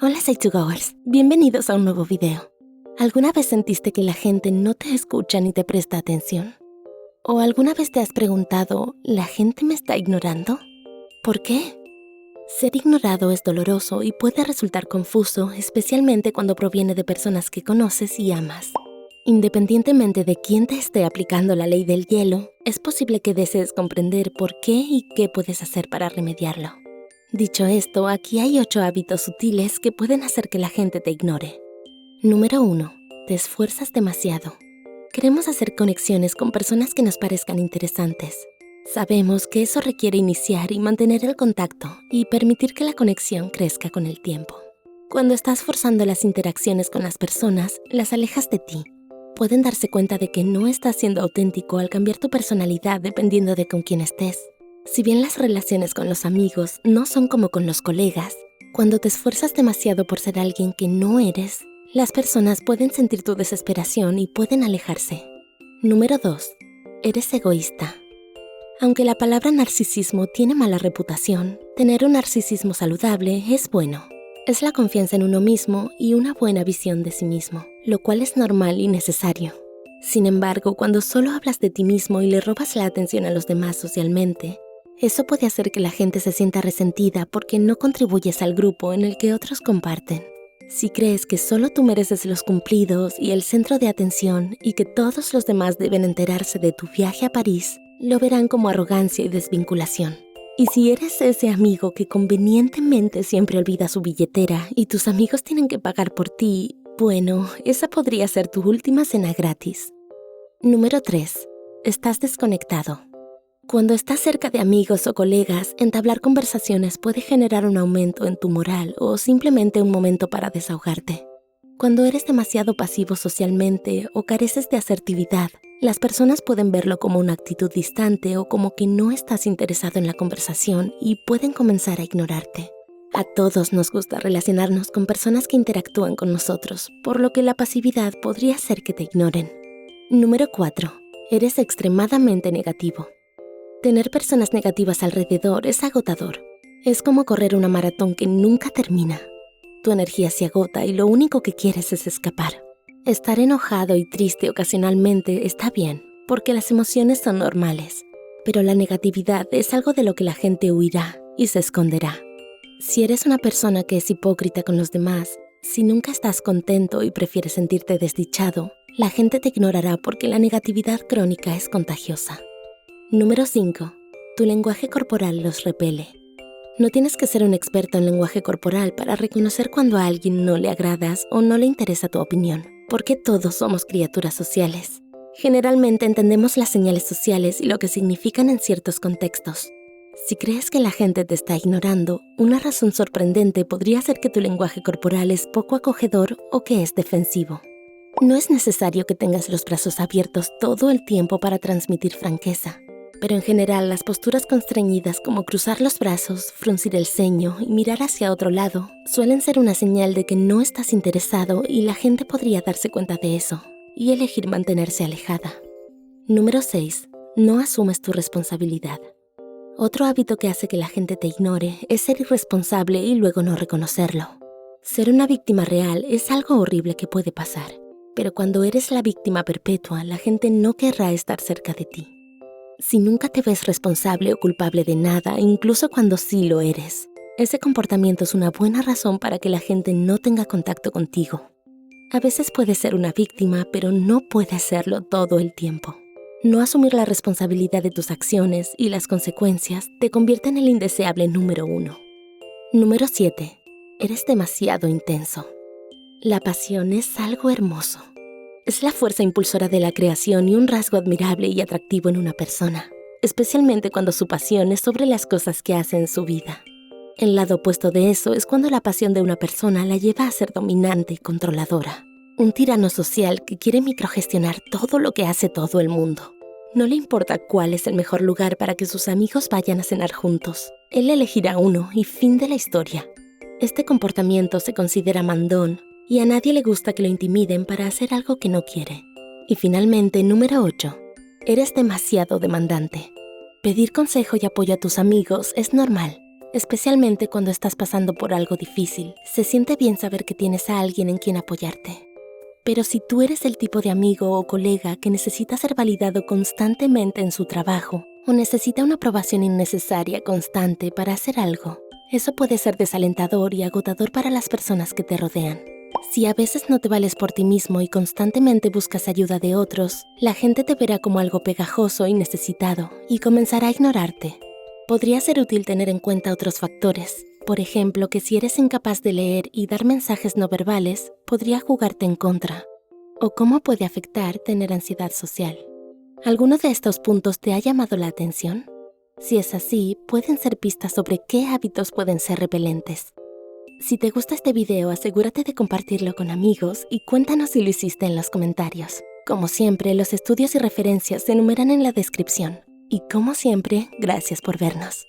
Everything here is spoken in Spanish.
Hola Say2Goers, bienvenidos a un nuevo video. ¿Alguna vez sentiste que la gente no te escucha ni te presta atención? ¿O alguna vez te has preguntado, ¿la gente me está ignorando? ¿Por qué? Ser ignorado es doloroso y puede resultar confuso, especialmente cuando proviene de personas que conoces y amas. Independientemente de quién te esté aplicando la ley del hielo, es posible que desees comprender por qué y qué puedes hacer para remediarlo. Dicho esto, aquí hay 8 hábitos sutiles que pueden hacer que la gente te ignore. Número 1. Te esfuerzas demasiado. Queremos hacer conexiones con personas que nos parezcan interesantes. Sabemos que eso requiere iniciar y mantener el contacto y permitir que la conexión crezca con el tiempo. Cuando estás forzando las interacciones con las personas, las alejas de ti. Pueden darse cuenta de que no estás siendo auténtico al cambiar tu personalidad dependiendo de con quién estés. Si bien las relaciones con los amigos no son como con los colegas, cuando te esfuerzas demasiado por ser alguien que no eres, las personas pueden sentir tu desesperación y pueden alejarse. Número 2. Eres egoísta. Aunque la palabra narcisismo tiene mala reputación, tener un narcisismo saludable es bueno. Es la confianza en uno mismo y una buena visión de sí mismo, lo cual es normal y necesario. Sin embargo, cuando solo hablas de ti mismo y le robas la atención a los demás socialmente, eso puede hacer que la gente se sienta resentida porque no contribuyes al grupo en el que otros comparten. Si crees que solo tú mereces los cumplidos y el centro de atención y que todos los demás deben enterarse de tu viaje a París, lo verán como arrogancia y desvinculación. Y si eres ese amigo que convenientemente siempre olvida su billetera y tus amigos tienen que pagar por ti, bueno, esa podría ser tu última cena gratis. Número 3. Estás desconectado. Cuando estás cerca de amigos o colegas, entablar conversaciones puede generar un aumento en tu moral o simplemente un momento para desahogarte. Cuando eres demasiado pasivo socialmente o careces de asertividad, las personas pueden verlo como una actitud distante o como que no estás interesado en la conversación y pueden comenzar a ignorarte. A todos nos gusta relacionarnos con personas que interactúan con nosotros, por lo que la pasividad podría hacer que te ignoren. Número 4. Eres extremadamente negativo. Tener personas negativas alrededor es agotador. Es como correr una maratón que nunca termina. Tu energía se agota y lo único que quieres es escapar. Estar enojado y triste ocasionalmente está bien, porque las emociones son normales. Pero la negatividad es algo de lo que la gente huirá y se esconderá. Si eres una persona que es hipócrita con los demás, si nunca estás contento y prefieres sentirte desdichado, la gente te ignorará porque la negatividad crónica es contagiosa. Número 5. Tu lenguaje corporal los repele. No tienes que ser un experto en lenguaje corporal para reconocer cuando a alguien no le agradas o no le interesa tu opinión, porque todos somos criaturas sociales. Generalmente entendemos las señales sociales y lo que significan en ciertos contextos. Si crees que la gente te está ignorando, una razón sorprendente podría ser que tu lenguaje corporal es poco acogedor o que es defensivo. No es necesario que tengas los brazos abiertos todo el tiempo para transmitir franqueza. Pero en general, las posturas constreñidas como cruzar los brazos, fruncir el ceño y mirar hacia otro lado suelen ser una señal de que no estás interesado y la gente podría darse cuenta de eso y elegir mantenerse alejada. Número 6. No asumes tu responsabilidad. Otro hábito que hace que la gente te ignore es ser irresponsable y luego no reconocerlo. Ser una víctima real es algo horrible que puede pasar, pero cuando eres la víctima perpetua, la gente no querrá estar cerca de ti. Si nunca te ves responsable o culpable de nada, incluso cuando sí lo eres, ese comportamiento es una buena razón para que la gente no tenga contacto contigo. A veces puedes ser una víctima, pero no puedes serlo todo el tiempo. No asumir la responsabilidad de tus acciones y las consecuencias te convierte en el indeseable número 1. Número 7. Eres demasiado intenso. La pasión es algo hermoso. Es la fuerza impulsora de la creación y un rasgo admirable y atractivo en una persona, especialmente cuando su pasión es sobre las cosas que hace en su vida. El lado opuesto de eso es cuando la pasión de una persona la lleva a ser dominante y controladora. Un tirano social que quiere microgestionar todo lo que hace todo el mundo. No le importa cuál es el mejor lugar para que sus amigos vayan a cenar juntos. Él elegirá uno y fin de la historia. Este comportamiento se considera mandón, y a nadie le gusta que lo intimiden para hacer algo que no quiere. Y finalmente, número 8. Eres demasiado demandante. Pedir consejo y apoyo a tus amigos es normal. especialmente cuando estás pasando por algo difícil. Se siente bien saber que tienes a alguien en quien apoyarte. Pero si tú eres el tipo de amigo o colega que necesita ser validado constantemente en su trabajo o necesita una aprobación innecesaria constante para hacer algo, eso puede ser desalentador y agotador para las personas que te rodean. Si a veces no te vales por ti mismo y constantemente buscas ayuda de otros, la gente te verá como algo pegajoso y necesitado y comenzará a ignorarte. Podría ser útil tener en cuenta otros factores. Por ejemplo, que si eres incapaz de leer y dar mensajes no verbales, podría jugarte en contra. O cómo puede afectar tener ansiedad social. ¿Alguno de estos puntos te ha llamado la atención? Si es así, pueden ser pistas sobre qué hábitos pueden ser repelentes. Si te gusta este video, asegúrate de compartirlo con amigos y cuéntanos si lo hiciste en los comentarios. Como siempre, los estudios y referencias se enumeran en la descripción. Y como siempre, gracias por vernos.